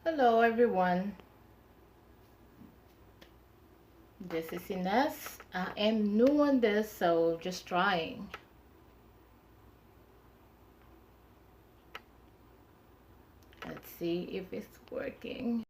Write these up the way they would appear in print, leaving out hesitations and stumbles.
Hello everyone, this is Ines. I am new on this, so just trying. Let's see if it's working.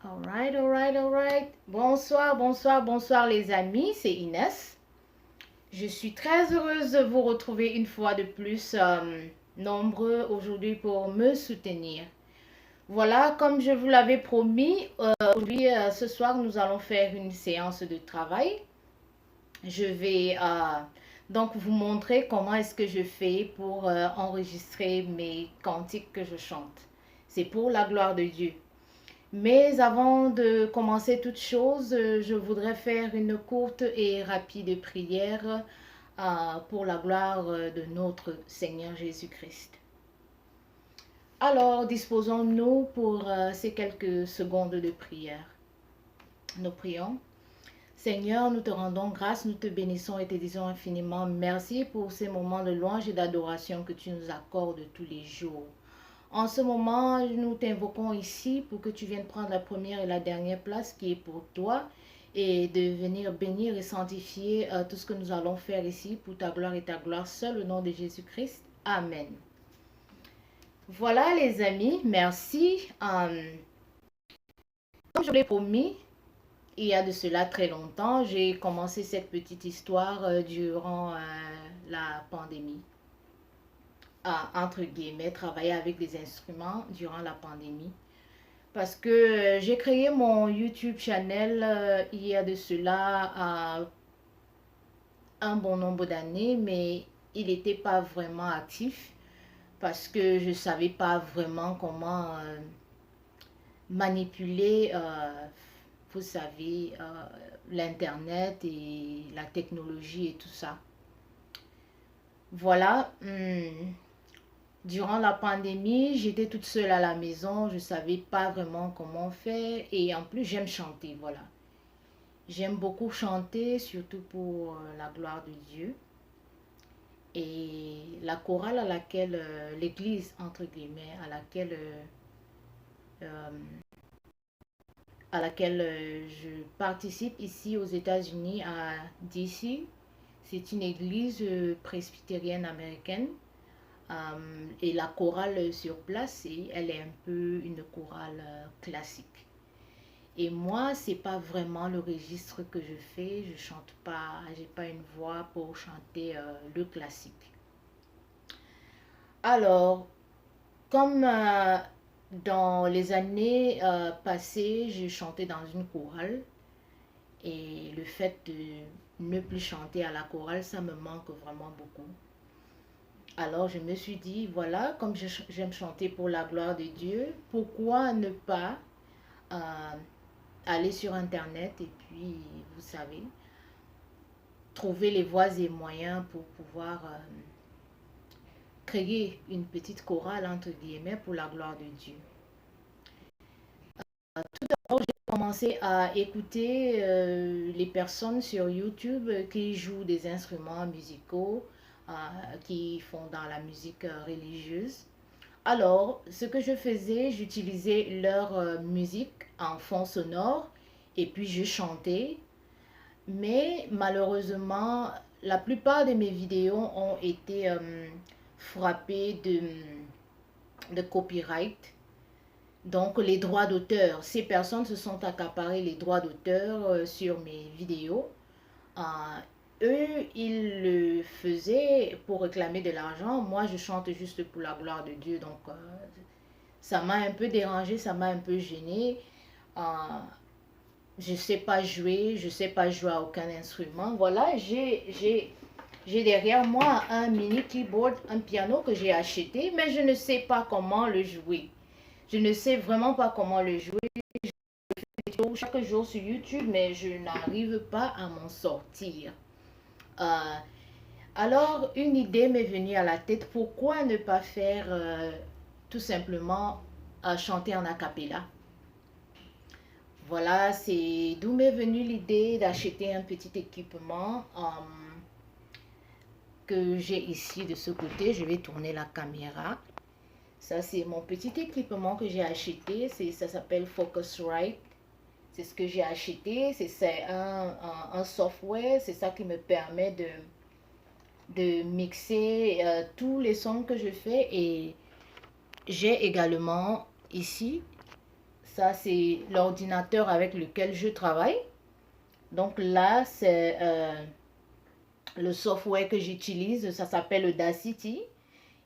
Alright. Bonsoir les amis, c'est Inès. Je suis très heureuse de vous retrouver une fois de plus nombreux aujourd'hui pour me soutenir. Voilà, comme je vous l'avais promis, aujourd'hui, ce soir, nous allons faire une séance de travail. Je vais donc vous montrer comment est-ce que je fais pour enregistrer mes cantiques que je chante. C'est pour la gloire de Dieu. Mais avant de commencer toute chose, je voudrais faire une courte et rapide prière pour la gloire de notre Seigneur Jésus-Christ. Alors, disposons-nous pour ces quelques secondes de prière. Nous prions. Seigneur, nous te rendons grâce, nous te bénissons et te disons infiniment merci pour ces moments de louange et d'adoration que tu nous accordes tous les jours. En ce moment, nous t'invoquons ici pour que tu viennes prendre la première et la dernière place qui est pour toi et de venir bénir et sanctifier tout ce que nous allons faire ici pour ta gloire et ta gloire seul au nom de Jésus-Christ. Amen. Voilà les amis, merci. Comme je l'ai promis, il y a de cela très longtemps, j'ai commencé cette petite histoire durant la pandémie. Entre guillemets, travailler avec des instruments durant la pandémie. Parce que j'ai créé mon YouTube channel il y a de cela un bon nombre d'années, mais il n'était pas vraiment actif parce que je ne savais pas vraiment comment manipuler, vous savez, l'Internet et la technologie et tout ça. Voilà. Durant la pandémie, j'étais toute seule à la maison. Je ne savais pas vraiment comment faire. Et en plus, j'aime chanter. Voilà. J'aime beaucoup chanter, surtout pour la gloire de Dieu. Et la chorale à laquelle, l'église, entre guillemets, euh, à laquelle je participe ici aux États-Unis, à DC. C'est une église presbytérienne américaine. Et la chorale sur place, elle est un peu une chorale classique. Et moi, c'est pas vraiment le registre que je fais. Je chante pas, j'ai pas une voix pour chanter le classique. Alors, comme dans les années passées, je chantais dans une chorale. Et le fait de ne plus chanter à la chorale, ça me manque vraiment beaucoup. Alors je me suis dit, voilà, comme j'aime chanter pour la gloire de Dieu, pourquoi ne pas euh, aller sur Internet et puis, vous savez, trouver les voies et moyens pour pouvoir créer une petite chorale, entre guillemets, pour la gloire de Dieu. Tout d'abord, j'ai commencé à écouter les personnes sur YouTube qui jouent des instruments musicaux, euh, qui font dans la musique religieuse. Alors, ce que je faisais, j'utilisais leur musique en fond sonore et puis je chantais. Mais malheureusement, la plupart de mes vidéos ont été frappées de copyright. Donc, les droits d'auteur. Ces personnes se sont accaparées les droits d'auteur sur mes vidéos. Euh, eux, ils le faisaient pour réclamer de l'argent. Moi, je chante juste pour la gloire de Dieu. Donc, Ça m'a un peu dérangé, ça m'a un peu gêné. Je ne sais pas jouer, je ne sais pas jouer à aucun instrument. Voilà, j'ai derrière moi un mini keyboard, un piano que j'ai acheté, mais je ne sais pas comment le jouer. Je ne sais vraiment pas comment le jouer. Je joue chaque jour sur YouTube, mais je n'arrive pas à m'en sortir. Euh, alors, une idée m'est venue à la tête. Pourquoi ne pas faire tout simplement chanter en a cappella? Voilà, c'est d'où m'est venue l'idée d'acheter un petit équipement que j'ai ici de ce côté. Je vais tourner la caméra. Ça, c'est mon petit équipement que j'ai acheté. Ça s'appelle Focusrite. C'est ce que j'ai acheté. C'est un software. C'est ça qui me permet de mixer tous les sons que je fais. Et j'ai également ici, ça c'est l'ordinateur avec lequel je travaille. Donc là, c'est le software que j'utilise. Ça s'appelle Audacity.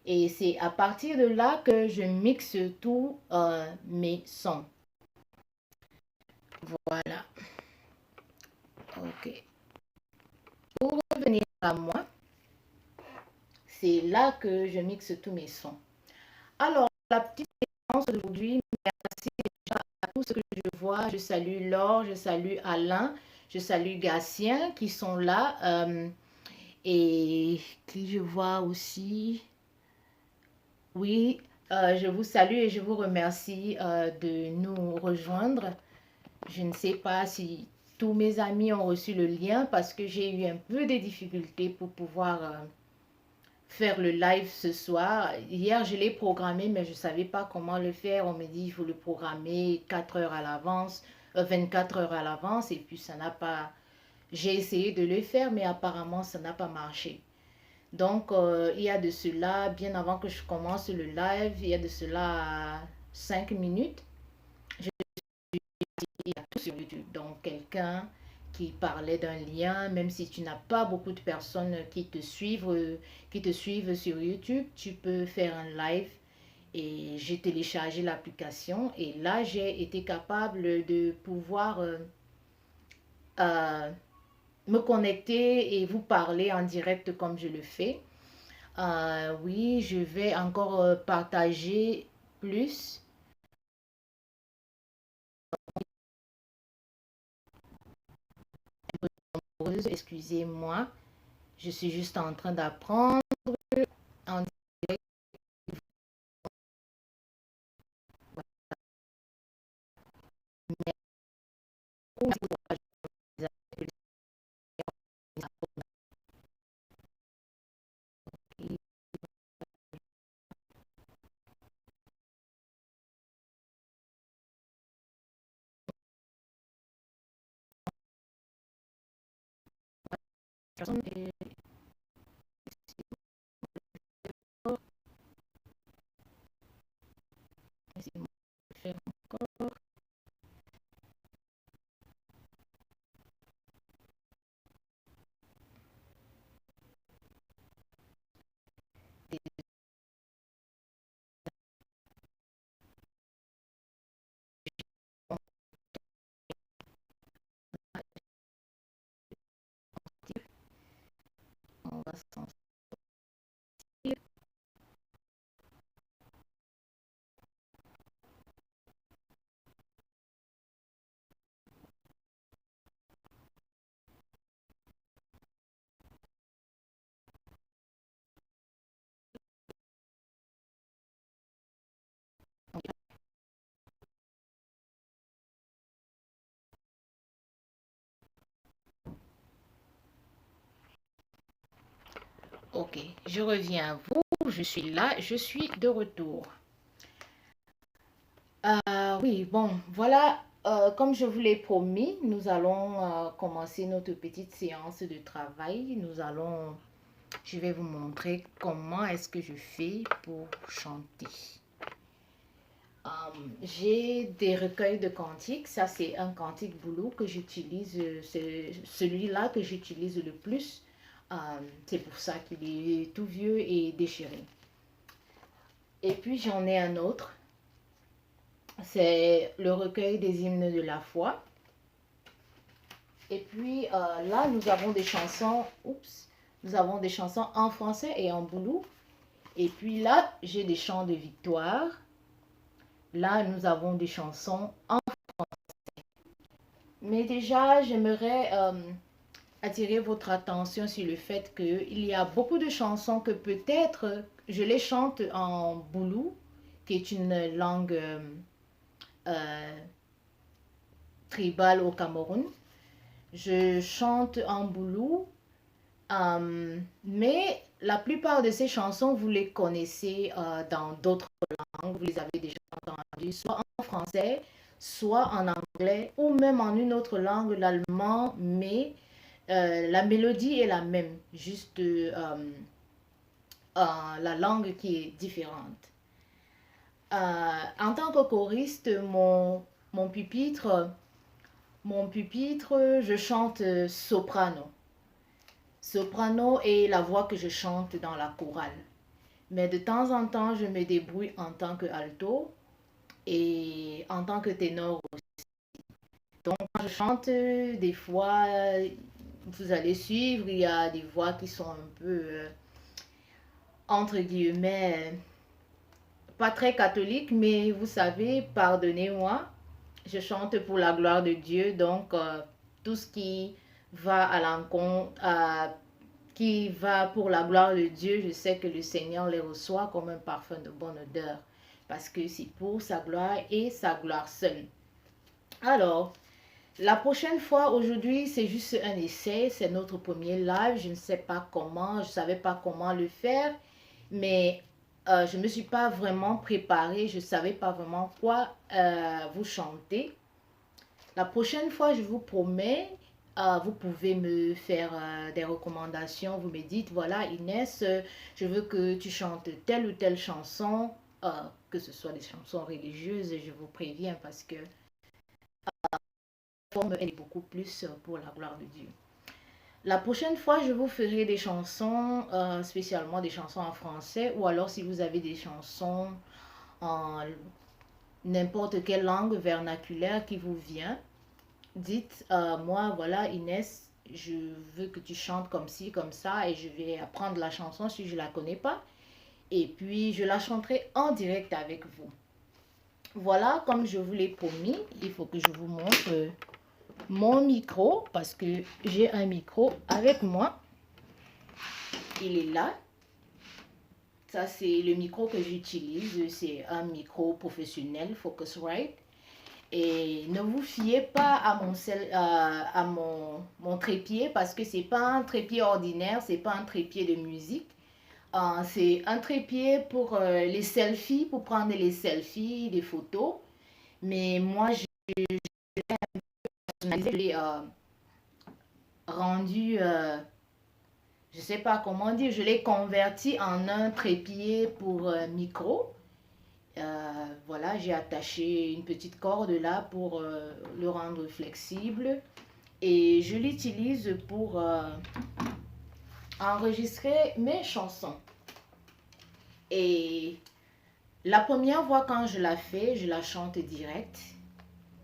Et c'est à partir de là que je mixe tous mes sons. Voilà. OK. Pour revenir à moi, c'est là que je mixe tous mes sons. Alors, la petite séance d'aujourd'hui, merci déjà à tous ceux que je vois. Je salue Laure, je salue Alain, je salue Gatien qui sont là. Et qui je vois aussi. Oui, je vous salue et je vous remercie de nous rejoindre. Je ne sais pas si tous mes amis ont reçu le lien parce que j'ai eu un peu de difficultés pour pouvoir faire le live ce soir. Hier, je l'ai programmé, mais je ne savais pas comment le faire. On me dit qu'il faut le programmer 4 heures à l'avance, 24 heures à l'avance, et puis ça n'a pas... J'ai essayé de le faire, mais apparemment, ça n'a pas marché. Donc, il y a de cela, bien avant que je commence le live, il y a de cela 5 minutes, je suis tout sur YouTube. Donc, quelqu'un qui parlait d'un lien, même si tu n'as pas beaucoup de personnes qui te suivent sur YouTube, tu peux faire un live et j'ai téléchargé l'application et là, j'ai été capable de pouvoir euh, me connecter et vous parler en direct comme je le fais. Oui, je vais encore partager plus. Excusez-moi, je suis juste en train d'apprendre en direct. On va s'en sortir. Ok, je reviens à vous. Je suis là, je suis de retour. Oui, bon, voilà, comme je vous l'ai promis, nous allons commencer notre petite séance de travail. Je vais vous montrer comment est-ce que je fais pour chanter. J'ai des recueils de cantiques. Ça, c'est un cantique boulot que j'utilise. C'est celui-là que j'utilise le plus. C'est pour ça qu'il est tout vieux et déchiré. Et puis, j'en ai un autre. C'est le recueil des hymnes de la foi. Et puis là, nous avons des chansons, nous avons des chansons en français et en boulou. Et puis là, j'ai des chants de victoire. Là, nous avons des chansons en... Mais déjà, j'aimerais attirer votre attention sur le fait qu'il y a beaucoup de chansons que peut-être je les chante en boulou, qui est une langue euh, tribale au Cameroun. Je chante en boulou, mais la plupart de ces chansons, vous les connaissez dans d'autres langues, vous les avez déjà entendues, soit en français, soit en anglais, ou même en une autre langue, l'allemand, mais la mélodie est la même, juste la langue qui est différente. En tant que choriste, mon pupitre, je chante soprano. Soprano est la voix que je chante dans la chorale. Mais de temps en temps, je me débrouille en tant que alto et en tant que ténor aussi. Donc, quand je chante, des fois, vous allez suivre, il y a des voix qui sont un peu, entre guillemets, pas très catholiques, mais vous savez, pardonnez-moi, je chante pour la gloire de Dieu, donc tout ce qui va à l'encontre, qui va pour la gloire de Dieu, je sais que le Seigneur les reçoit comme un parfum de bonne odeur, parce que c'est pour sa gloire et sa gloire seule. Alors, la prochaine fois, aujourd'hui, c'est juste un essai, c'est notre premier live, je ne sais pas comment, je ne savais pas comment le faire, mais je ne me suis pas vraiment préparée, je ne savais pas vraiment quoi vous chanter. La prochaine fois, je vous promets, vous pouvez me faire des recommandations. Vous me dites, voilà Inès, je veux que tu chantes telle ou telle chanson, que ce soit des chansons religieuses, je vous préviens parce que la forme elle est beaucoup plus pour la gloire de Dieu. La prochaine fois, je vous ferai des chansons, spécialement des chansons en français, ou alors si vous avez des chansons en n'importe quelle langue vernaculaire qui vous vient, dites, moi, voilà, Inès, je veux que tu chantes comme ci, comme ça, et je vais apprendre la chanson si je ne la connais pas. Et puis, je la chanterai en direct avec vous. Voilà, comme je vous l'ai promis, il faut que je vous montre mon micro, parce que j'ai un micro avec moi. Il est là. Ça, c'est le micro que j'utilise. C'est un micro professionnel, Focusrite. Et ne vous fiez pas à mon trépied parce que c'est pas un trépied ordinaire, c'est pas un trépied de musique. C'est un trépied pour les selfies, pour prendre les selfies, des photos. Mais moi, je l'ai rendu, je sais pas comment dire, je l'ai converti en un trépied pour micro. Voilà, j'ai attaché une petite corde là pour le rendre flexible et je l'utilise pour enregistrer mes chansons. Et la première fois quand je la fais, je la chante direct.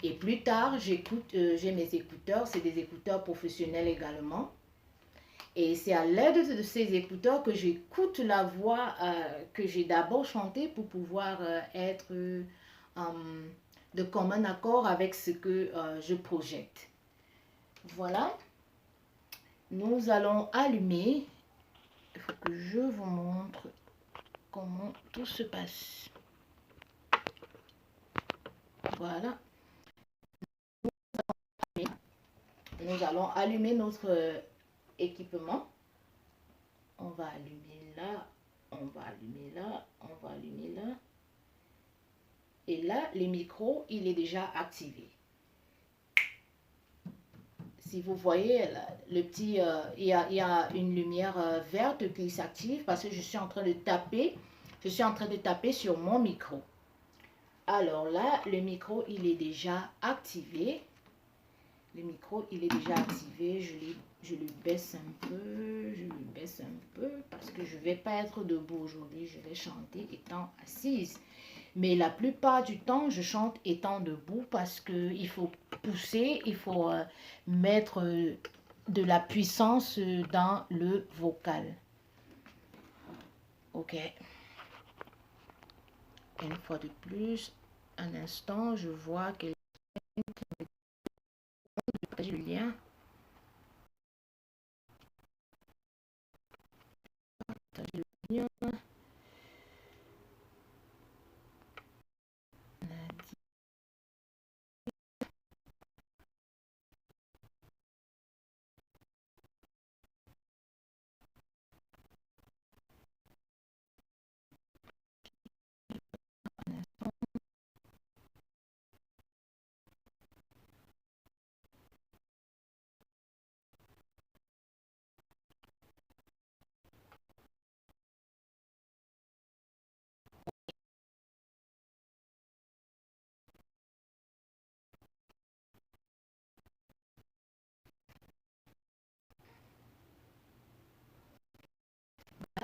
Et plus tard, j'écoute, j'ai mes écouteurs, c'est des écouteurs professionnels également. Et c'est à l'aide de ces écouteurs que j'écoute la voix que j'ai d'abord chantée pour pouvoir être de commun accord avec ce que je projette. Voilà. Nous allons allumer. Il faut que je vous montre comment tout se passe. Voilà. Nous allons allumer notre équipement. On va allumer là, on va allumer là, on va allumer là. Et là, le micro, il est déjà activé. Si vous voyez, le petit, il y a une lumière verte qui s'active parce que je suis en train de taper. Je suis en train de taper sur mon micro. Alors là, le micro, il est déjà activé. Le micro, il est déjà activé. Je le baisse un peu. Je le baisse un peu parce que je ne vais pas être debout aujourd'hui. Je vais chanter étant assise. Mais la plupart du temps, je chante étant debout parce qu'il faut pousser, il faut mettre de la puissance dans le vocal. Ok. Une fois de plus, un instant, je vois quelqu'un qui partage le lien. Partage le lien.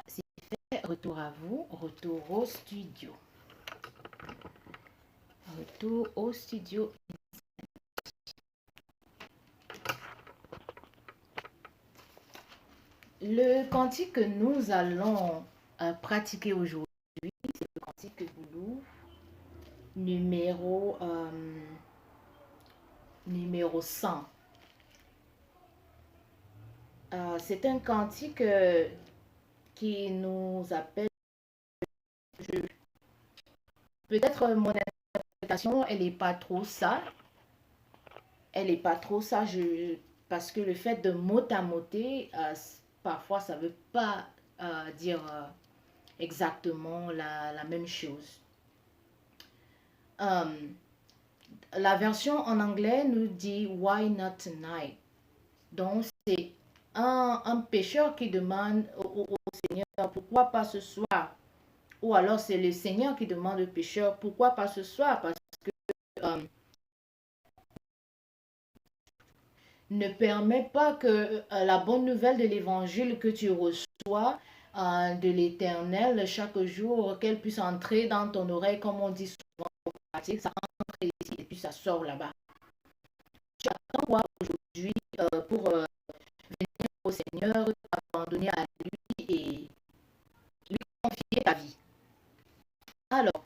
C'est fait. Retour à vous. Retour au studio. Retour au studio. Le cantique que nous allons pratiquer aujourd'hui, c'est le cantique Goulou numéro, numéro 100. C'est un cantique qui nous appelle, peut-être mon interprétation, elle n'est pas trop ça. Elle n'est pas trop ça, parce que le fait de mot à moter, parfois ça ne veut pas dire exactement la même chose. La version en anglais nous dit Why not tonight? Donc c'est un pécheur qui demande au Seigneur pourquoi pas ce soir. Ou alors c'est le Seigneur qui demande au pécheur pourquoi pas ce soir, parce que ne permet pas que la bonne nouvelle de l'évangile que tu reçois de l'Éternel chaque jour, qu'elle puisse entrer dans ton oreille, comme on dit souvent en pratique, ça entre ici et puis ça sort là-bas. Tu attends quoi aujourd'hui pour venir au Seigneur, t'abandonner à lui et lui confier ta vie. Alors,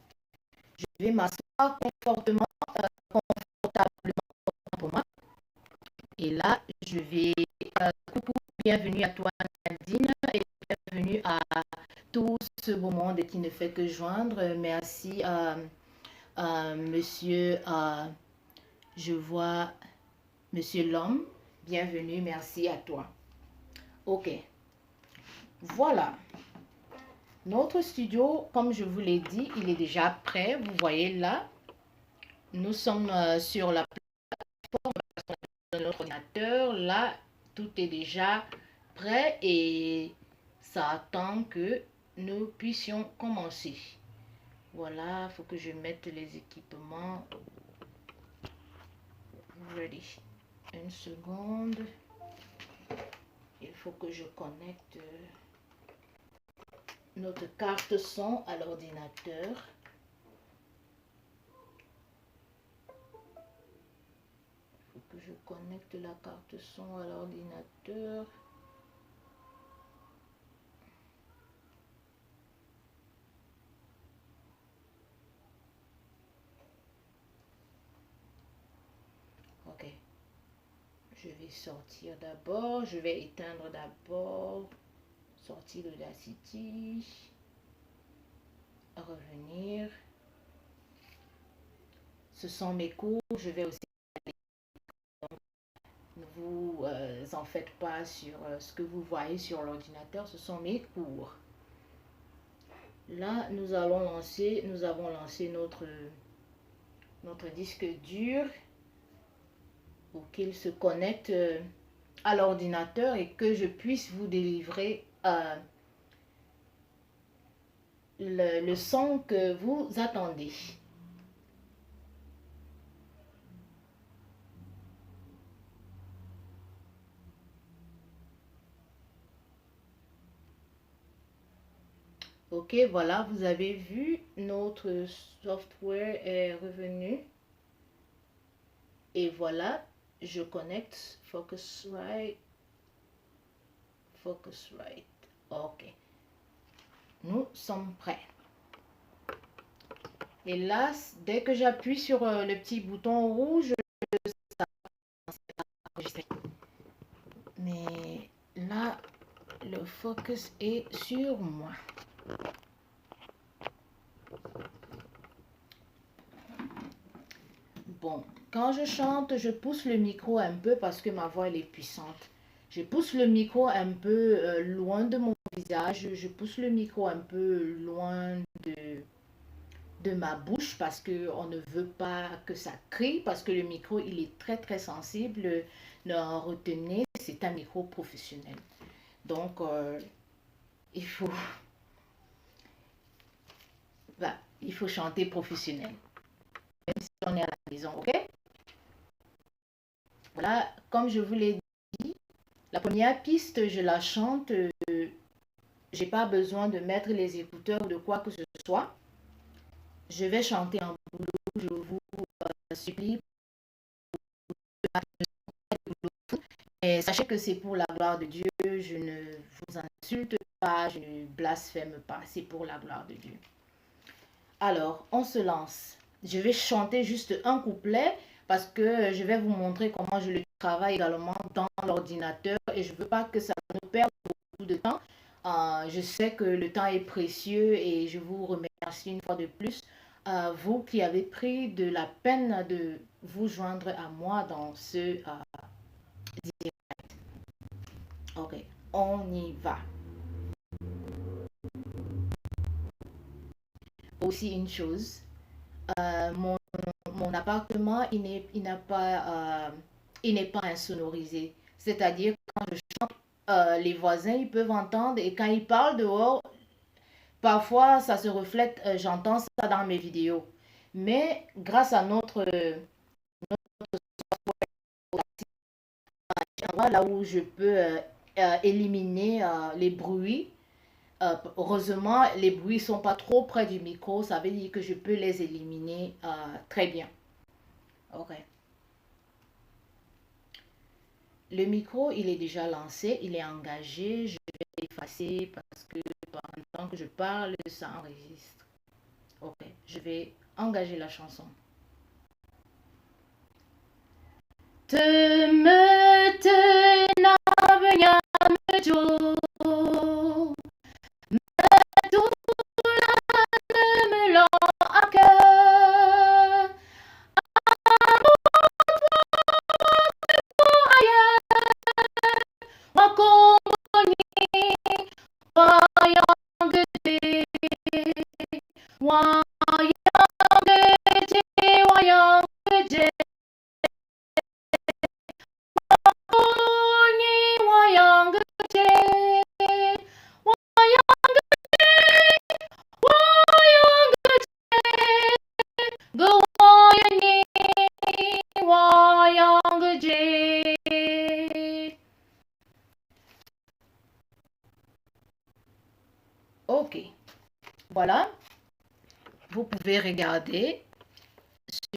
je vais m'asseoir confortablement pour moi. Et là, je vais... coucou, bienvenue à toi Nadine et bienvenue à tout ce beau monde qui ne fait que joindre. Merci monsieur, je vois monsieur l'homme. Bienvenue, merci à toi. Ok, voilà. Notre studio, comme je vous l'ai dit, il est déjà prêt. Vous voyez là, nous sommes sur la plateforme de notre ordinateur. Là, tout est déjà prêt et ça attend que nous puissions commencer. Voilà, il faut que je mette les équipements. Ready. Une seconde. Il faut que je connecte notre carte son à l'ordinateur. Il faut que je connecte la carte son à l'ordinateur. Ok. Je vais sortir d'abord. Je vais éteindre d'abord. Sortir l'Audacity. Revenir. Ce sont mes cours. Je vais aussi... Ne vous en faites pas sur ce que vous voyez sur l'ordinateur. Ce sont mes cours. Là, nous avons lancé notre disque dur pour qu'il se connecte à l'ordinateur et que je puisse vous délivrer le son que vous attendez. Ok, voilà, vous avez vu, notre software est revenu. Et voilà, je connecte Focusrite. Focusrite. Ok, nous sommes prêts. Et là, dès que j'appuie sur le petit bouton rouge, ça va enregistrer. Mais là, le focus est sur moi. Bon, quand je chante, je pousse le micro un peu parce que ma voix elle est puissante. Je pousse le micro un peu loin de mon visage. Je pousse le micro un peu loin de ma bouche parce qu'on ne veut pas que ça crie, parce que le micro il est très très sensible. Retenez, c'est un micro professionnel. Donc, il faut, bah, il faut chanter professionnel, même si on est à la maison, ok? Voilà, comme je vous l'ai dit, la première piste, je la chante. J'ai pas besoin de mettre les écouteurs ou de quoi que ce soit. Je vais chanter en boulot. Je vous supplie. Et sachez que c'est pour la gloire de Dieu. Je ne vous insulte pas, je ne blasphème pas. C'est pour la gloire de Dieu. Alors, on se lance. Je vais chanter juste un couplet parce que je vais vous montrer comment je le travaille également dans l'ordinateur et je ne veux pas que ça nous perde beaucoup de temps. Je sais que le temps est précieux et je vous remercie une fois de plus, vous qui avez pris de la peine de vous joindre à moi dans ce direct. Ok, on y va. Aussi une chose, mon appartement, il n'est pas insonorisé. C'est-à-dire, quand je chante, les voisins, ils peuvent entendre et quand ils parlent dehors, parfois, ça se reflète, j'entends ça dans mes vidéos. Mais grâce à endroit là où je peux éliminer les bruits, heureusement, les bruits ne sont pas trop près du micro, ça veut dire que je peux les éliminer très bien. Ok. Le micro, il est déjà lancé, il est engagé. Je vais l'effacer parce que pendant que je parle, ça enregistre. Ok, je vais engager la chanson. Te me tenable nyame me l'en à cœur. Ok, voilà, vous pouvez regarder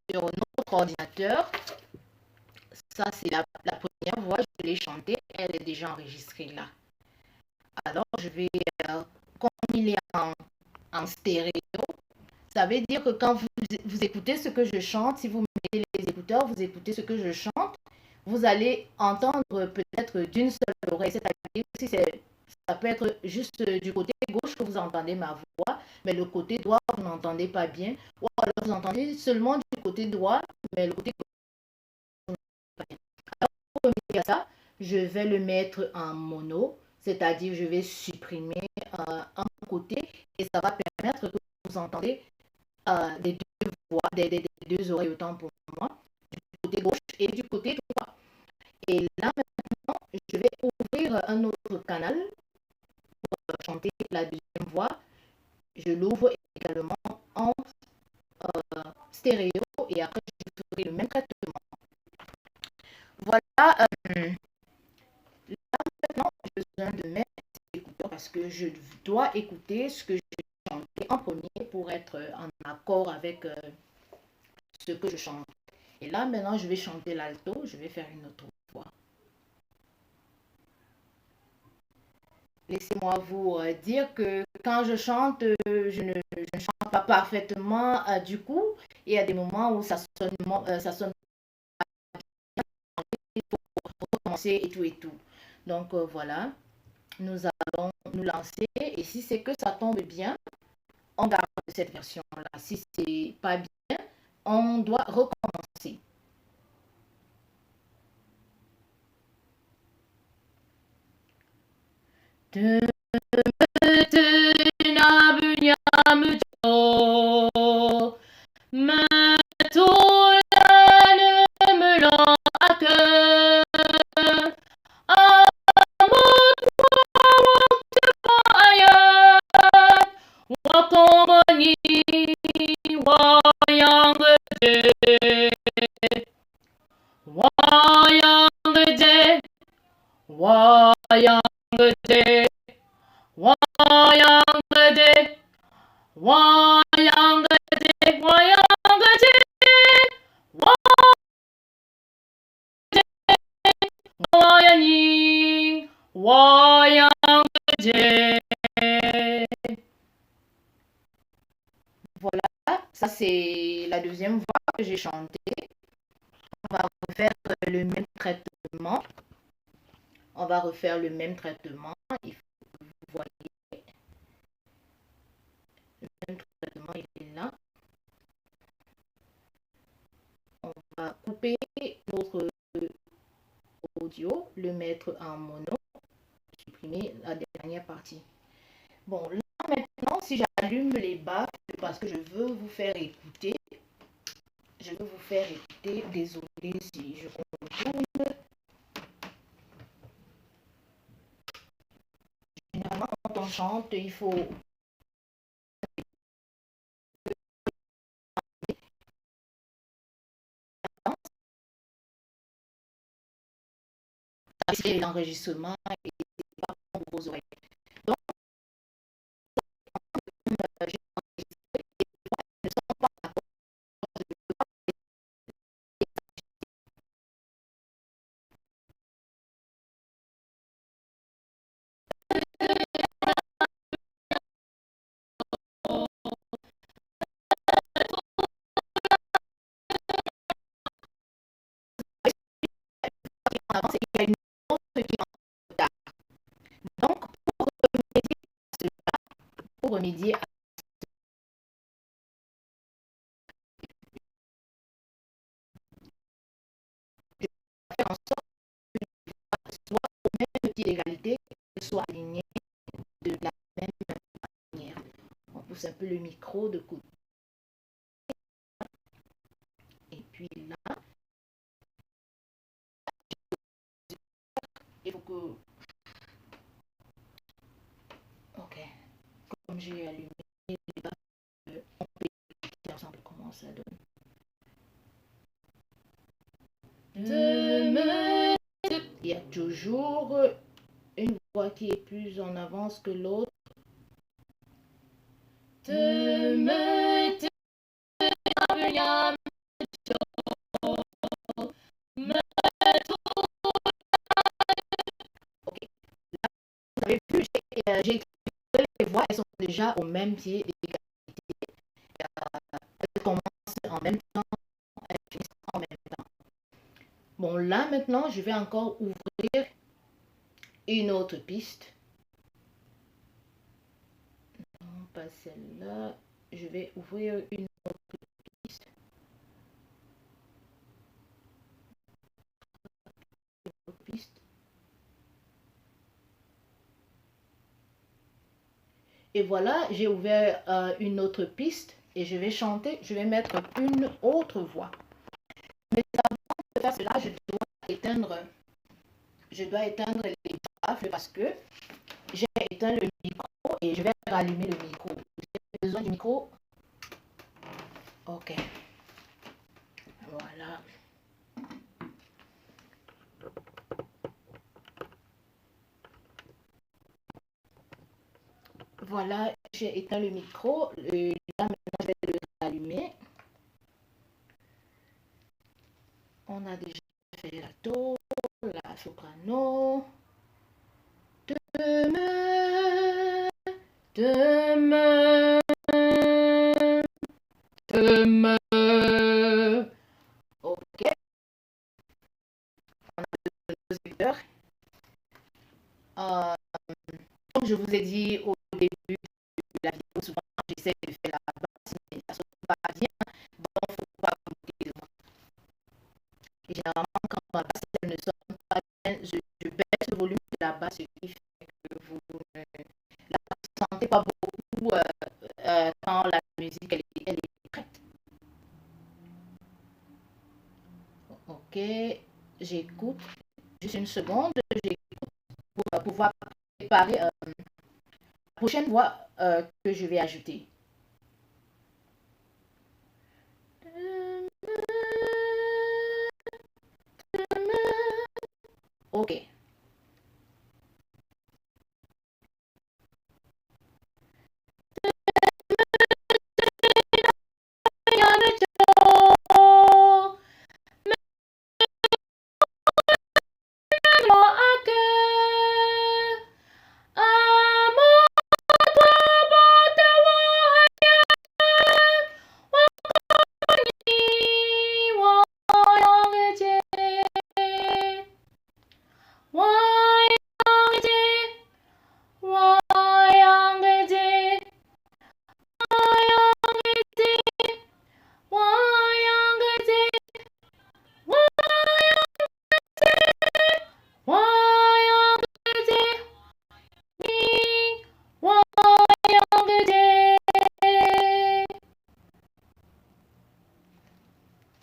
sur notre ordinateur. Ça, c'est la première voix, je l'ai chantée, elle est déjà enregistrée là. Alors, je vais, comme il est en stéréo, ça veut dire que quand vous écoutez ce que je chante, si vous mettez les écouteurs, vous écoutez ce que je chante, vous allez entendre peut-être d'une seule oreille. C'est-à-dire si ça peut être juste du côté gauche que vous entendez ma voix, mais le côté droit, vous n'entendez pas bien. Ou alors vous entendez seulement du côté droit, mais le côté gauche, vous n'entendez pas bien. Alors, pour remédier à ça, je vais le mettre en mono, c'est-à-dire je vais supprimer un côté et ça va permettre que vous entendez des deux voix, des deux oreilles autant pour moi, du côté gauche et du côté droit. Et là maintenant, je vais ouvrir un autre canal pour chanter la deuxième voix. Je l'ouvre également en stéréo et après je ferai le même traitement. Voilà, là maintenant j'ai besoin de mettre des écouteurs parce que je dois écouter ce que je avec ce que je chante. Et là, maintenant, je vais chanter l'alto. Je vais faire une autre voix. Laissez-moi vous dire que quand je chante, je ne chante pas parfaitement du coup. Il y a des moments où ça sonne recommencer et tout et tout. Donc voilà, nous allons nous lancer. Et si c'est que ça tombe bien, on garde cette version-là. Si c'est pas bien, on doit recommencer. Voilà, ça c'est la deuxième voix que j'ai chantée. On va refaire le même traitement. On va refaire le même traitement. Il faut que vous voyez. Le même traitement, il est là. On va couper notre audio, le mettre en mono, supprimer la dernière partie. Bon, là maintenant, si j'allume les baffes, parce que je veux vous faire écouter. Je veux vous faire écouter. Désolé si je contourne. Généralement, quand on chante, il faut l'enregistrement et pas pour vos oreilles. Donc, j'ai enregistré et ne sont pas d'accord. Il y a une autre qui est en retard. Donc, pour remédier à faire en sorte que soit au même pied d'égalité, que soit aligné de la même manière. On pousse un peu le micro de côté. Et puis là, il faut que... Ok. Comme j'ai allumé les baffes, on peut écouter ensemble comment ça donne. Il y a toujours une voix qui est plus en avance que l'autre. Ok, vous avez vu, j'ai écrit les voix, elles sont déjà au même pied d'égalité. Elles commencent en même temps, elles finissent en même temps. Bon, là maintenant, je vais encore ouvrir une autre piste. Non, pas celle-là. Je vais ouvrir une autre piste. Et voilà, j'ai ouvert une autre piste et je vais chanter, je vais mettre une autre voix. Mais avant de faire cela, je dois éteindre les baffles parce que j'ai éteint le micro et je vais rallumer le micro. J'ai besoin du micro. Ok. Voilà. Voilà, j'ai éteint le micro. Là, maintenant, je vais le rallumer. On a déjà fait la do, la soprano. Demain, demain, demain. Ok, on a deux écouteurs. Comme je vous ai dit au début de la vidéo, souvent j'essaie de faire la basse, mais ça ne sonne pas bien, donc il ne faut pas monter de moi. Et généralement, quand ma basse elle ne sonne pas bien, je baisse le volume de la basse, ce qui fait que vous ne la sentez pas beaucoup quand la musique elle est prête. Ok, j'écoute. Juste une seconde, j'écoute pour pouvoir préparer la prochaine voix que je vais ajouter. Ok.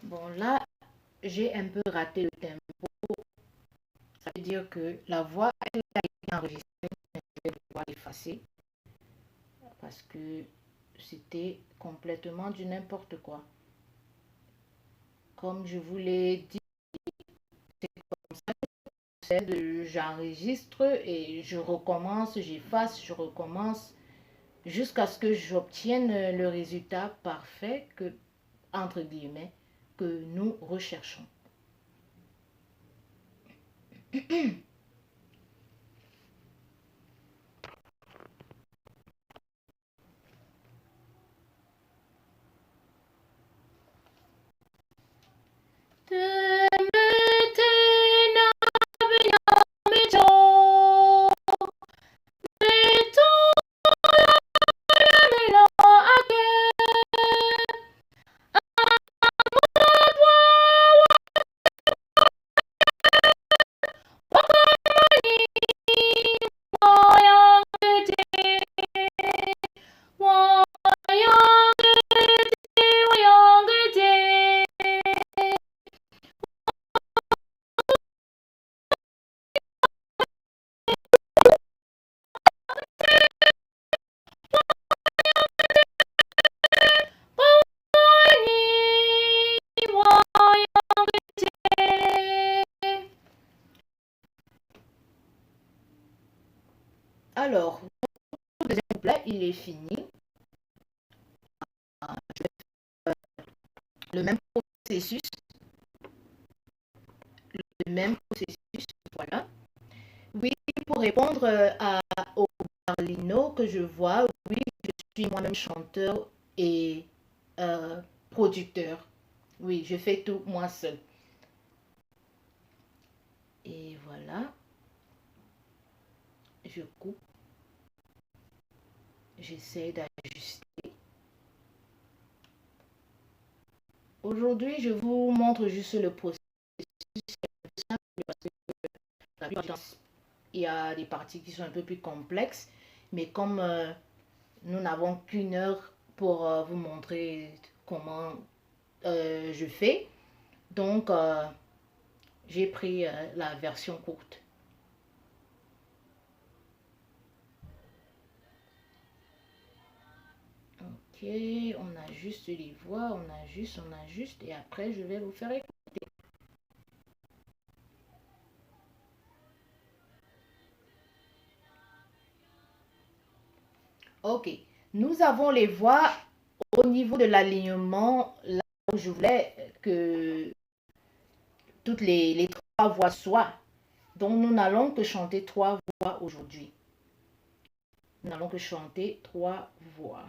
Bon, là, j'ai un peu raté le tempo. Ça veut dire que la voix, elle a été enregistrée, mais je vais devoir l'effacer parce que c'était complètement du n'importe quoi. Comme je vous l'ai dit, c'est comme ça que j'enregistre et je recommence, j'efface, je recommence jusqu'à ce que j'obtienne le résultat parfait que, entre guillemets, que nous recherchons. Alors, le deuxième couplet, il est fini. Le même processus, voilà. Oui, pour répondre au Barlino que je vois, oui, je suis moi-même chanteur et producteur. Oui, je fais tout moi seul. Et voilà, je coupe, j'essaie d'ajuster. Aujourd'hui, je vous montre juste le processus. Il y a des parties qui sont un peu plus complexes, mais comme nous n'avons qu'une heure pour vous montrer comment je fais, donc j'ai pris la version courte. Ok, on ajuste les voix, on ajuste, et après je vais vous faire écouter. Ok, nous avons les voix au niveau de l'alignement, là où je voulais que toutes les trois voix soit. Donc, nous n'allons que chanter trois voix aujourd'hui. Nous n'allons que chanter trois voix.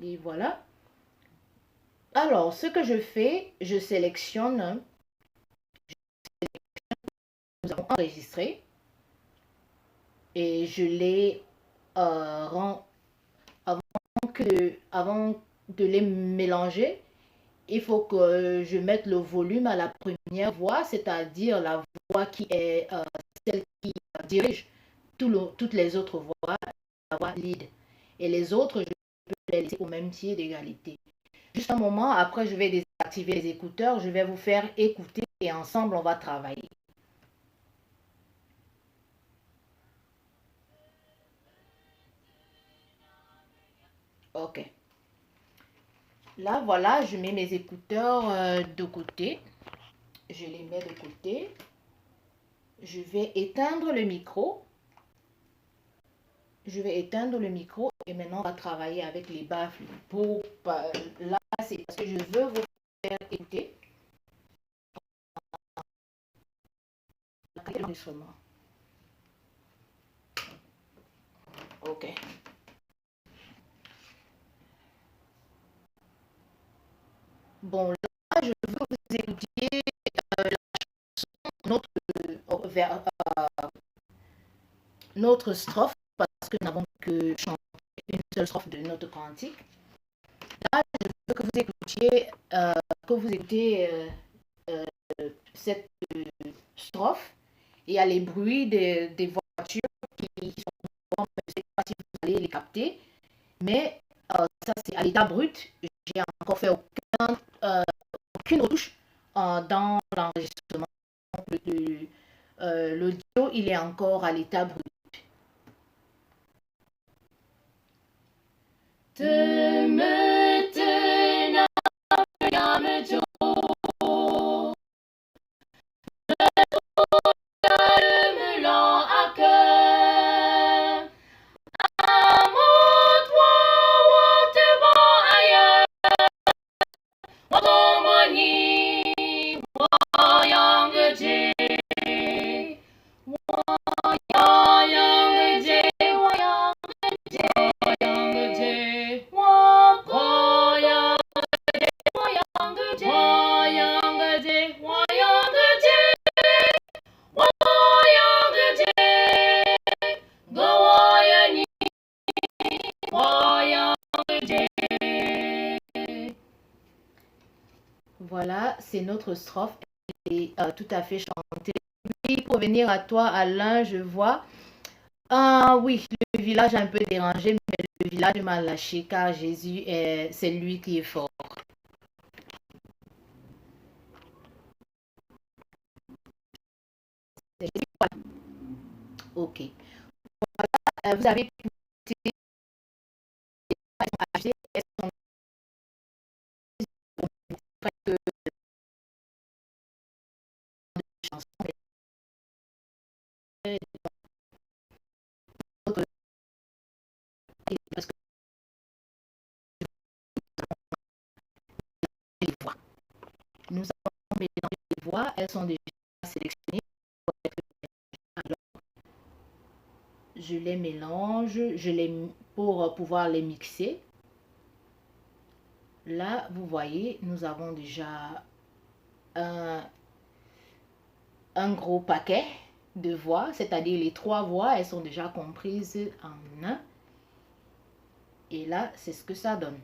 Et voilà. Alors, ce que je fais, je sélectionne. Nous avons enregistré. Et je les rends avant de les mélanger. Il faut que je mette le volume à la première voix, c'est-à-dire la voix qui est celle qui dirige toutes les autres voix, la voix lead. Et les autres, je peux les laisser au même pied d'égalité. Juste un moment, après je vais désactiver les écouteurs, je vais vous faire écouter et ensemble on va travailler. Ok. Là, voilà, je mets mes écouteurs de côté. Je les mets de côté. Je vais éteindre le micro. Je vais éteindre le micro et maintenant on va travailler avec les baffles. Là, c'est parce que je veux vous faire écouter l'enregistrement. Ok. Bon, là, je veux que vous écoutiez notre, notre strophe parce que nous n'avons que chanté une seule strophe de notre cantique. Là, je veux que vous écoutiez, cette strophe. Il y a les bruits des voitures qui sont, je ne sais pas si vous allez les capter, mais ça c'est à l'état brut. J'ai encore fait aucune retouche dans l'enregistrement. L'audio, il est encore à l'état brut. Voilà, c'est notre strophe. Elle est tout à fait chantée. Oui, pour venir à toi, Alain, je vois. Ah oui, le village a un peu dérangé, mais le village m'a lâché car Jésus, c'est lui qui est fort. Ok. Vous avez écouté elles sont presque chansons, mais d'autres, parce que les voix. Nous avons mélangé les voix, elles sont déjà sélectionnées. Alors, je les mélange, pour pouvoir les mixer. Là, vous voyez, nous avons déjà un, un gros paquet de voix, c'est-à-dire les trois voix, elles sont déjà comprises en un. Et là, c'est ce que ça donne.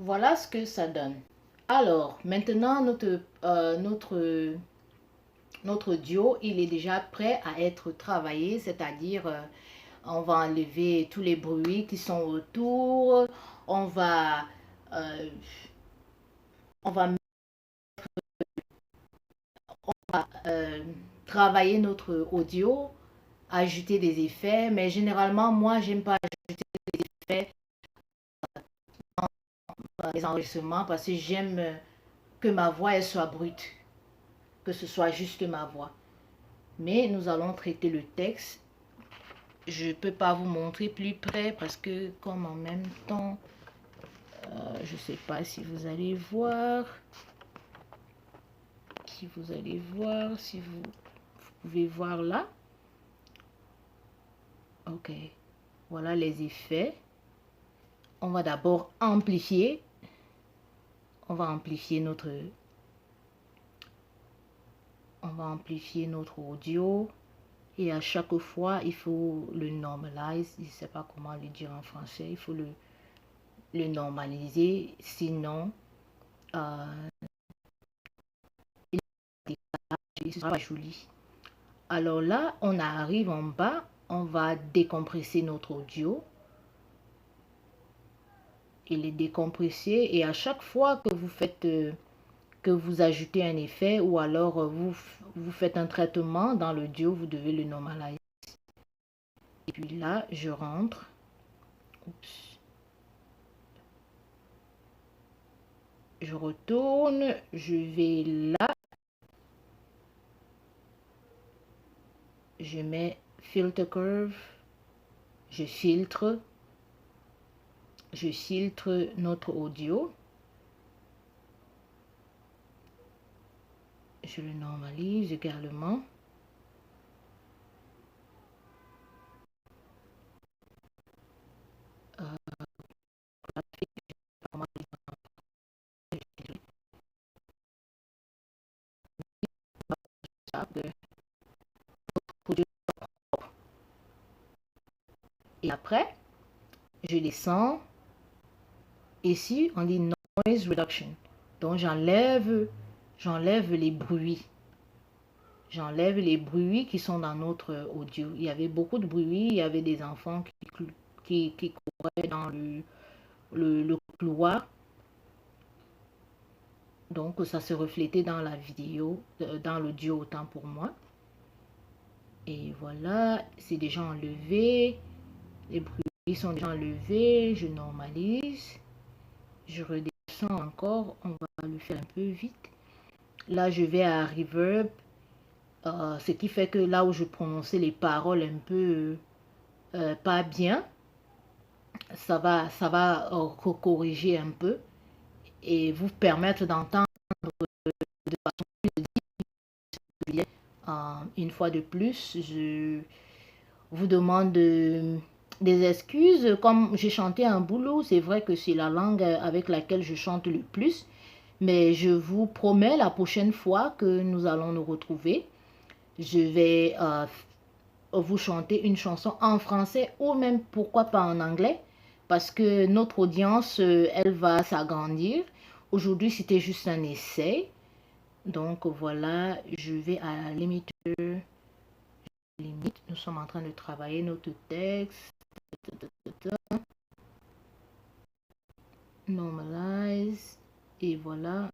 Voilà ce que ça donne. Alors, maintenant, notre duo, il est déjà prêt à être travaillé, c'est-à-dire on va enlever tous les bruits qui sont autour, on va, euh, on va euh, travailler notre audio, ajouter des effets, mais généralement, moi, j'aime pas ajouter des effets dans les enregistrements parce que j'aime que ma voix elle soit brute, que ce soit juste ma voix. Mais nous allons traiter le texte. Je ne peux pas vous montrer plus près parce que comme en même temps, je ne sais pas si vous allez voir, si vous pouvez voir là. Ok, voilà les effets. On va d'abord amplifier. On va amplifier notre audio. Et à chaque fois, il faut le normalize. Je ne sais pas comment le dire en français. Il faut le normaliser. Sinon, il sera pas joli. Alors là, on arrive en bas. On va décompresser notre audio. Il est décompressé. Et à chaque fois que vous faites... que vous ajoutez un effet ou alors vous faites un traitement dans le duo, vous devez le normaliser. Et puis là, je rentre. Oups. Je retourne. Je vais là. Je mets filter curve. Je filtre. Je filtre notre audio. Je le normalise également. Et après, je descends. Ici, on dit noise reduction. Donc, j'enlève les bruits. J'enlève les bruits qui sont dans notre audio. Il y avait beaucoup de bruit. Il y avait des enfants qui couraient dans le couloir. Donc, ça se reflétait dans la vidéo, dans l'audio autant pour moi. Et voilà, c'est déjà enlevé. Les bruits sont déjà enlevés. Je normalise. Je redescends encore. On va le faire un peu vite. Là, je vais à reverb. Ce qui fait que là où je prononçais les paroles un peu pas bien, ça va corriger un peu et vous permettre d'entendre de façon plus une fois de plus, je vous demande des excuses. Comme j'ai chanté un boulot, c'est vrai que c'est la langue avec laquelle je chante le plus, mais je vous promets la prochaine fois que nous allons nous retrouver, je vais vous chanter une chanson en français ou même pourquoi pas en anglais parce que notre audience, elle va s'agrandir. Aujourd'hui, c'était juste un essai. Donc voilà, je vais à la limite. Nous sommes en train de travailler notre texte. Normalize. Et voilà.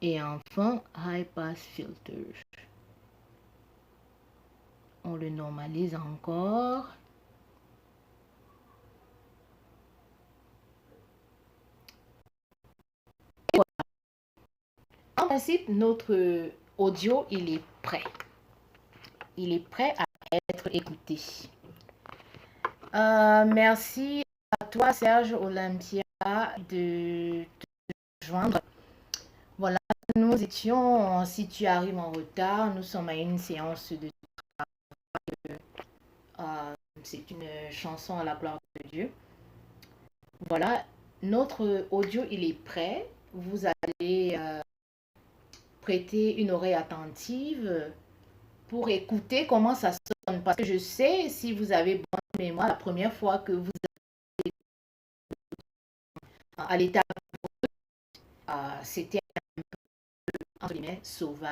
Et enfin, high pass filter. On le normalise encore. En principe, notre audio, il est prêt. Il est prêt à être écouté. Merci à toi, Serge Olympia, de te joindre. Voilà, nous étions, si tu arrives en retard, nous sommes à une séance de c'est une chanson à la gloire de Dieu. Voilà, notre audio, il est prêt. Vous allez prêter une oreille attentive pour écouter comment ça sonne. Parce que je sais, si vous avez bonne mémoire, la première fois que vous à l'état, c'était entre guillemets sauvage,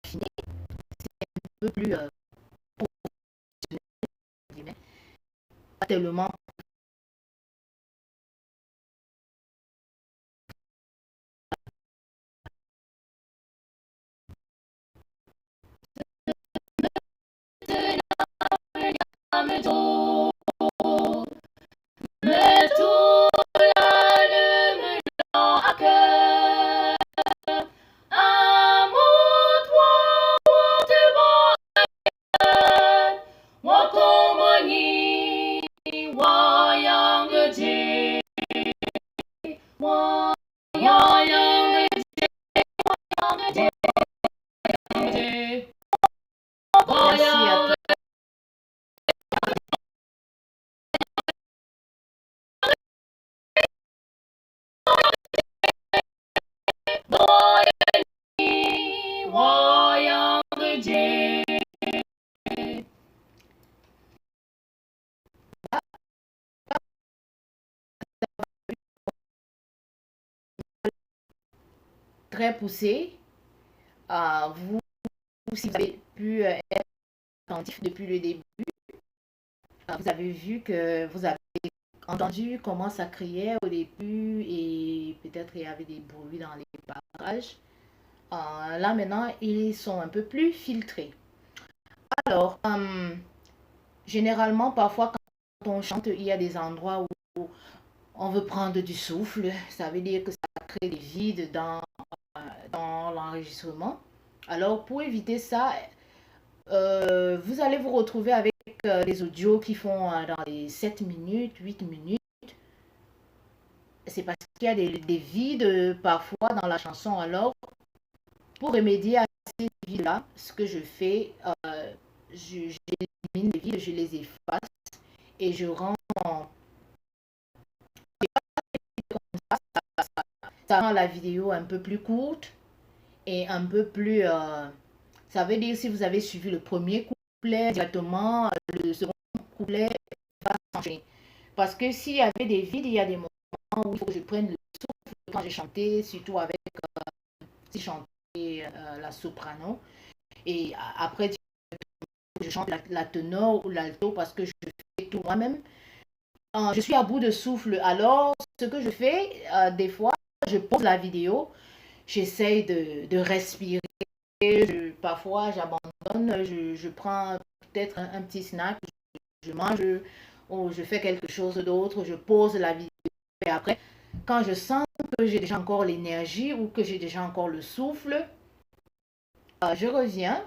un peu plus pas tellement mais tout le à cœur. Amour, toi, Wakomani, Wayangaji, Wayangaji, merci à toi. Très poussé. Vous, si vous avez pu être attentif depuis le début, vous avez vu que vous avez entendu comment ça criait au début et peut-être il y avait des bruits dans les parages. Là maintenant, ils sont un peu plus filtrés. Alors, généralement, parfois quand on chante, il y a des endroits où on veut prendre du souffle. Ça veut dire que ça crée des vides dans l'enregistrement. Alors, pour éviter ça, vous allez vous retrouver avec des audios qui font dans les 7 minutes, 8 minutes. C'est parce qu'il y a des vides parfois dans la chanson. Alors, pour remédier à ces vides-là, ce que je fais, j'élimine les vides, je les efface et je rends ça rend la vidéo un peu plus courte et un peu plus... ça veut dire si vous avez suivi le premier couplet directement, le second couplet va changer. Parce que s'il y avait des vides, il y a des moments où il faut que je prenne le souffle quand j'ai chanté, surtout avec si je chantais la soprano. Et après, je chante la tenor ou l'alto parce que je fais tout moi-même. Je suis à bout de souffle. Alors, ce que je fais, des fois, je pose la vidéo, j'essaye de respirer. Parfois, j'abandonne, je prends peut-être un petit snack, je mange ou je fais quelque chose d'autre, je pose la vidéo. Et après, quand je sens que j'ai déjà encore l'énergie ou que j'ai déjà encore le souffle, je reviens,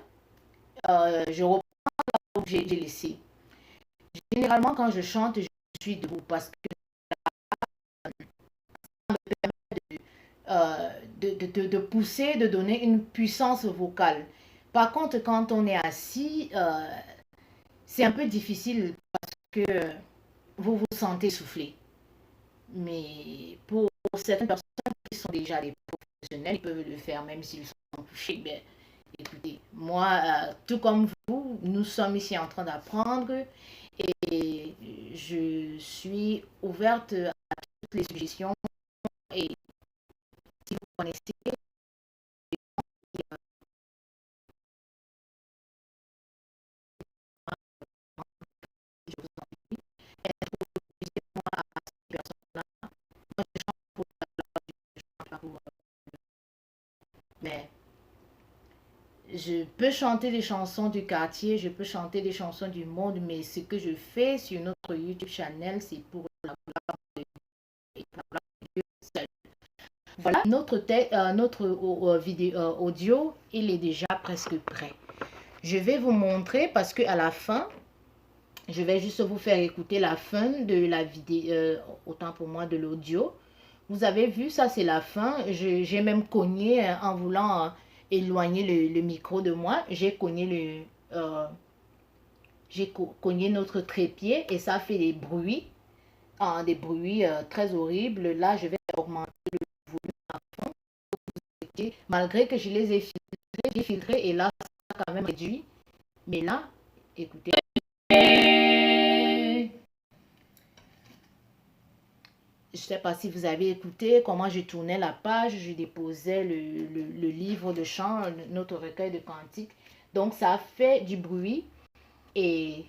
je reprends là où j'ai laissé. Généralement, quand je chante, je suis debout parce que de pousser, de donner une puissance vocale. Par contre, quand on est assis, c'est un peu difficile parce que vous vous sentez souffler. Mais pour certaines personnes qui sont déjà des professionnels, ils peuvent le faire même s'ils sont couchés. Ben, écoutez, moi, tout comme vous, nous sommes ici en train d'apprendre et je suis ouverte à toutes les suggestions. Et si vous connaissez, je vous en prie, introduisez-moi à ces personnes-là. Moi, je chante pour la pour, mais je peux chanter des chansons du quartier, je peux chanter des chansons du monde, mais ce que je fais sur notre YouTube channel, c'est pour la gloire de Dieu seul. Voilà, notre vidéo, audio, il est déjà presque prêt. Je vais vous montrer parce que à la fin, je vais juste vous faire écouter la fin de la vidéo, autant pour moi de l'audio. Vous avez vu, ça c'est la fin. J'ai même cogné en voulant éloigner le micro de moi. J'ai cogné notre trépied et ça fait des bruits très horribles. Là, je vais augmenter le volume à fond. Malgré que je les ai filtrés et là, ça a quand même réduit. Mais là, écoutez. je ne sais pas si vous avez écouté comment je tournais la page, je déposais le livre de chant, notre recueil de cantiques. Donc ça a fait du bruit et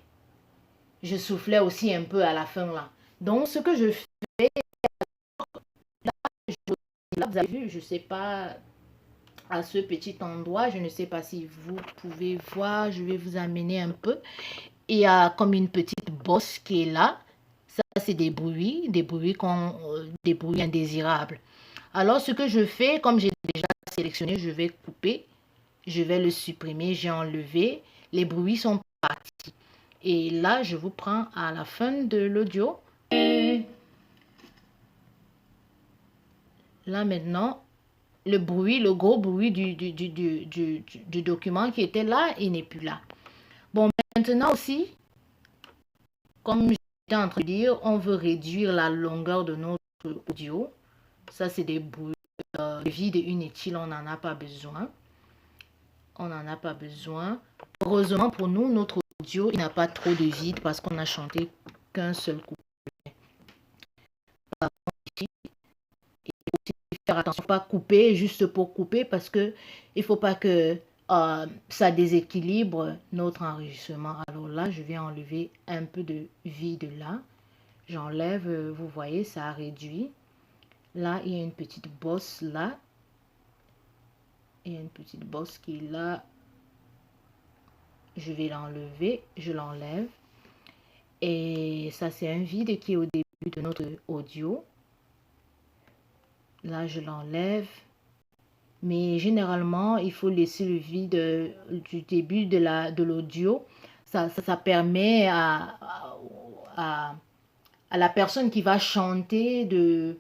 je soufflais aussi un peu à la fin là. Donc ce que je fais, là vous avez vu, je ne sais pas, à ce petit endroit, je ne sais pas si vous pouvez voir, je vais vous amener un peu. Il y a comme une petite bosse qui est là. Ça, c'est des bruits indésirables. Alors, ce que je fais, comme j'ai déjà sélectionné, je vais couper, je vais le supprimer, j'ai enlevé. Les bruits sont partis. Et là, je vous prends à la fin de l'audio. Et là, maintenant, le bruit, le gros bruit du document qui était là, il n'est plus là. Bon, maintenant aussi, comme j'étais en train de dire, on veut réduire la longueur de notre audio. Ça, c'est des bruits de vide inutile, on n'en a pas besoin. On n'en a pas besoin. Heureusement pour nous, notre audio, il n'a pas trop de vide parce qu'on a chanté qu'un seul couplet. Faire attention, pas couper juste pour couper parce que il faut pas que ça déséquilibre notre enregistrement. Alors là, je vais enlever un peu de vide là. J'enlève, vous voyez, ça a réduit. Là, il y a une petite bosse là. Il y a une petite bosse qui est là. Je vais l'enlever, je l'enlève. Et ça, c'est un vide qui est au début de notre audio. Là, je l'enlève. Mais généralement, il faut laisser le vide du début de l'audio. Ça permet à, à la personne qui va chanter de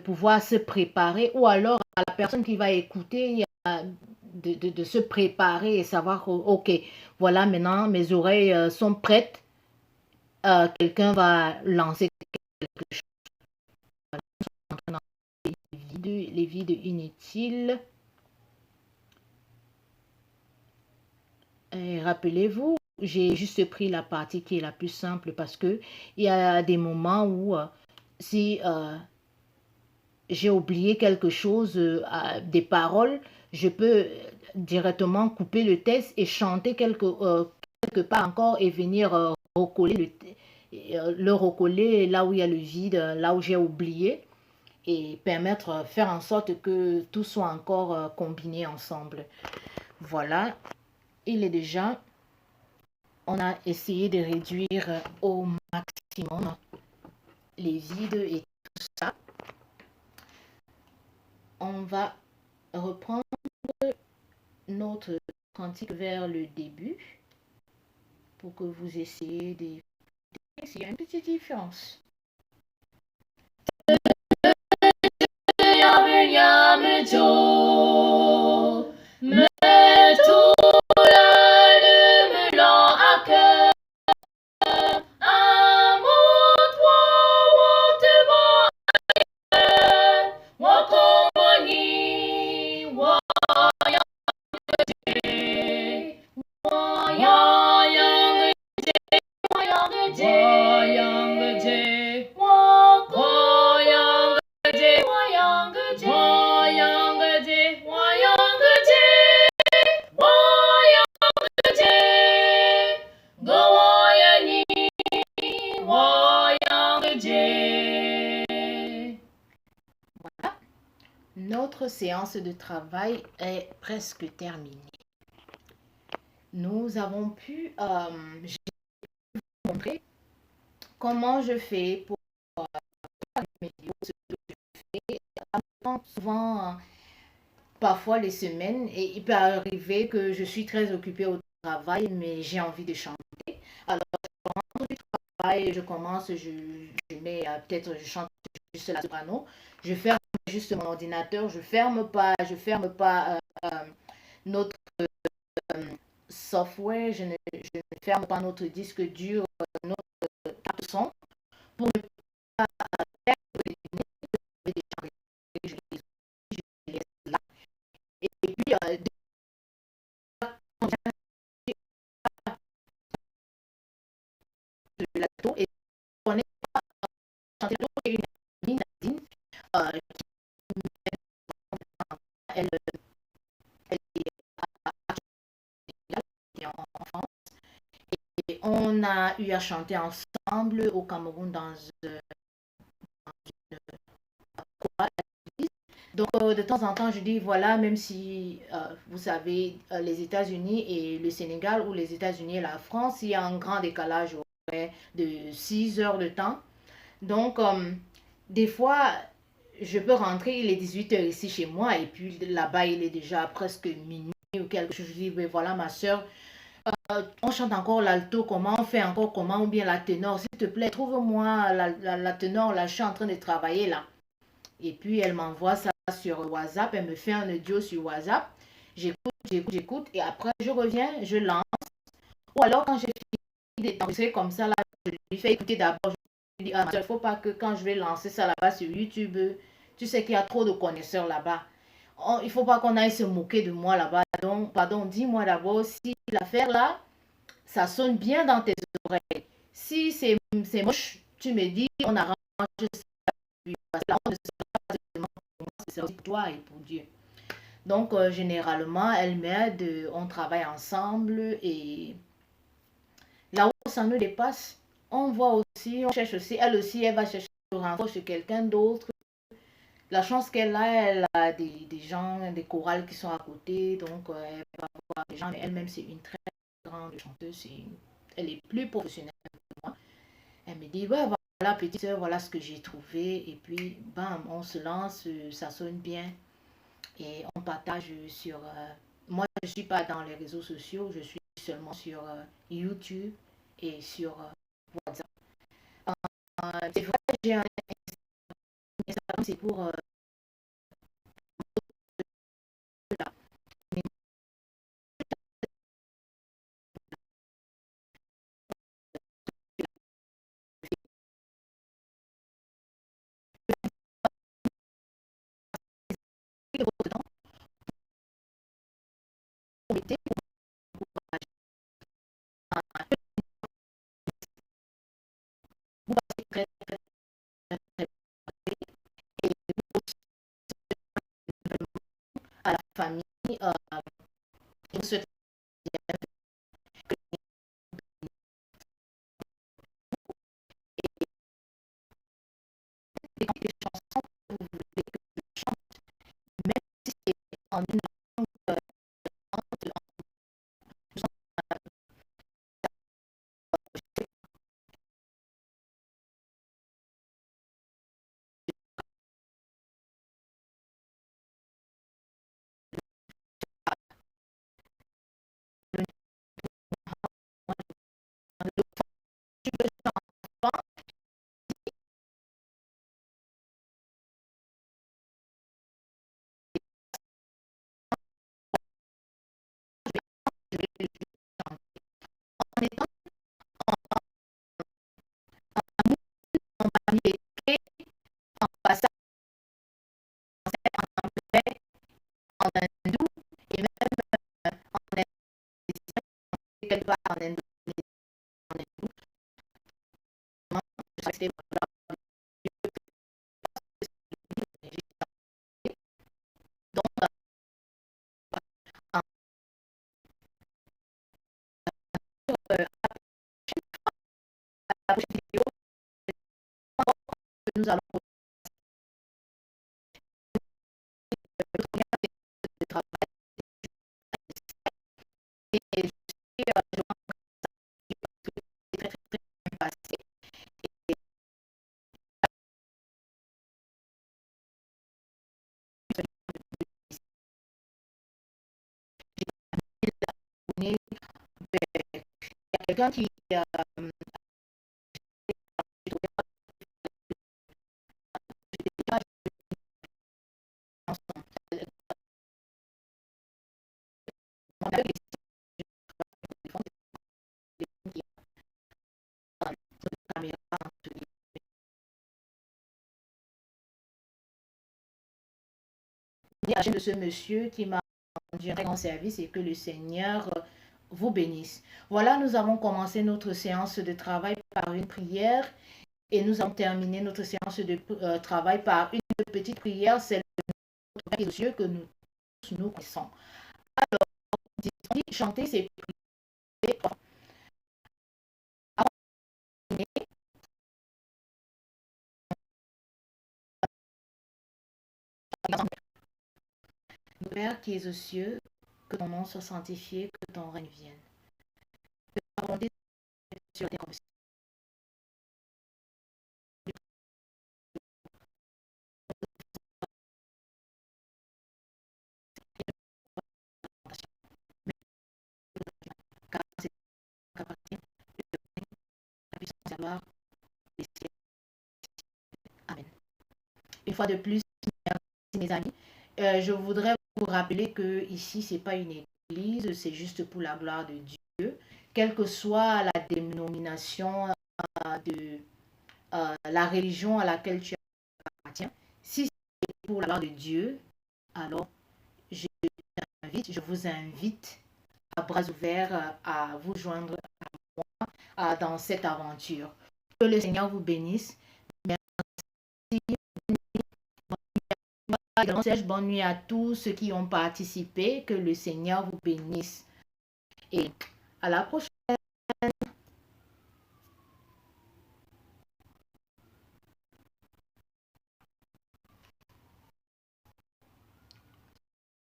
pouvoir se préparer, ou alors à la personne qui va écouter de se préparer et savoir, ok, voilà, maintenant mes oreilles sont prêtes, quelqu'un va lancer quelque chose. Les vides inutiles. Rappelez-vous, j'ai juste pris la partie qui est la plus simple parce que il y a des moments où si j'ai oublié quelque chose, des paroles, je peux directement couper le texte et chanter quelque part encore et venir recoller le recoller là où il y a le vide, là où j'ai oublié et permettre, faire en sorte que tout soit encore combiné ensemble. Voilà, il est déjà, on a essayé de réduire au maximum les vides et tout ça. On va reprendre notre cantique vers le début pour que vous essayez de... S'il y a une petite différence. Notre séance de travail est presque terminée. Nous avons pu montrer comment je fais pour mes vidéos, ce que je fais. Souvent, parfois les semaines, et il peut arriver que je suis très occupée au travail, mais j'ai envie de chanter. Alors, je rentre du travail, je commence, je mets peut-être, je chante juste la soprano, je ferme juste mon ordinateur, je ferme pas notre software, je ne ferme pas notre disque dur, notre carte son, pour ne pas perdre les données, je les laisse là. Et puis, de la et on est chanter une amie, Nadine, qui elle, elle est en France. Et on a eu à chanter ensemble au Cameroun dans une chorale. Donc, de temps en temps, je dis, voilà, même si, vous savez, les États-Unis et le Sénégal, ou les États-Unis et la France, il y a un grand décalage de 6 heures de temps. Donc, des fois, je peux rentrer, il est 18 heures ici chez moi, et puis là-bas, il est déjà presque minuit ou quelque chose. Je dis, mais voilà, ma soeur, on chante encore l'alto, comment on fait encore, comment, ou bien la ténor, s'il te plaît, trouve-moi la ténor, là, je suis en train de travailler là. Et puis, elle m'envoie ça sur WhatsApp, elle me fait un audio sur WhatsApp, j'écoute, et après, je reviens, je lance. Ou alors, quand j'ai fini d'enregistrer comme ça, là, je lui fais écouter d'abord, je lui dis, ah, il ne faut pas que quand je vais lancer ça là-bas sur YouTube, tu sais qu'il y a trop de connaisseurs là-bas. Oh, il ne faut pas qu'on aille se moquer de moi là-bas. Donc, pardon, dis-moi d'abord si l'affaire là, ça sonne bien dans tes oreilles. Si c'est moche, tu me dis, on arrange ça. Parce que là, on ne sera pas seulement pour moi, c'est aussi pour toi et pour Dieu. Donc, généralement, elle m'aide, on travaille ensemble et là où ça nous dépasse, on voit aussi, on cherche aussi, elle aussi, elle va chercher le renfort chez quelqu'un d'autre. La chance qu'elle a, elle a des gens, des chorales qui sont à côté, donc elle va voir des gens, mais elle-même, c'est une très grande chanteuse, elle est plus professionnelle que moi. Elle me dit, ouais, voilà, petite soeur, voilà ce que j'ai trouvé, et puis, bam, on se lance, ça sonne bien, et on partage sur... moi, je ne suis pas dans les réseaux sociaux, je suis seulement sur YouTube et sur WhatsApp. C'est vrai, j'ai un Instagram, c'est pour la météo, vous passez très, très, très, très, et à la famille, et vous souhaitez des chansons que vous voulez que je chante, même si c'est en une langue, tu peux chanter, je vais chanter. En étant en famille, en passant en anglais, en hindou, et même en indien, quelque part en hindou, je restais voilà, donc, euh, la prochaine vidéo, nous allons retourner de travail et je suis, je très, très, très bien passé. Et il y a quelqu'un qui de ce monsieur qui m'a rendu un très grand service et que le Seigneur vous bénisse. Voilà, nous avons commencé notre séance de travail par une prière Et nous allons terminer notre séance de travail par une petite prière. C'est le Père qui est aux cieux que nous connaissons. Alors, chanter ces prières. Père qui es aux cieux, que ton nom soit sanctifié, que ton règne vienne. Que ta volonté soit sur tes comme car c'est qu'appartient la puissance et la gloire des cieux. Amen. Une fois de plus, merci mes amis. Je voudrais vous rappeler que ici, c'est pas une église, c'est juste pour la gloire de Dieu. Quelle que soit la dénomination de la religion à laquelle tu appartiens, si c'est pour la gloire de Dieu, alors je vous invite à bras ouverts à vous joindre dans cette aventure. Que le Seigneur vous bénisse. Merci. Bonne nuit à tous ceux qui ont participé. Que le Seigneur vous bénisse. Et à la prochaine.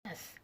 Yes.